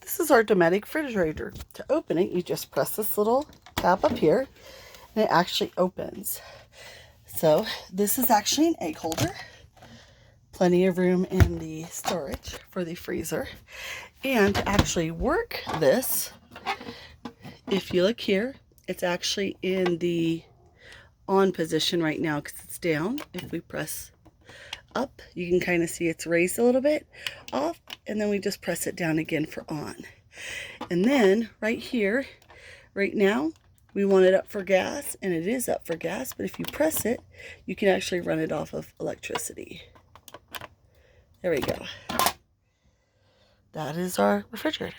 This is our Dometic refrigerator. To open it, you just press this little tab up here, and it actually opens. So this is actually an egg holder. Plenty of room in the storage for the freezer. And to actually work this, if you look here, it's actually in the on position right now because it's down. If we press up, you can kind of see it's raised a little bit off, and then we just press it down again for on. And then right here, right now, we want it up for gas, and it is up for gas, but if you press it, you can actually run it off of electricity. There we go. That is our refrigerator.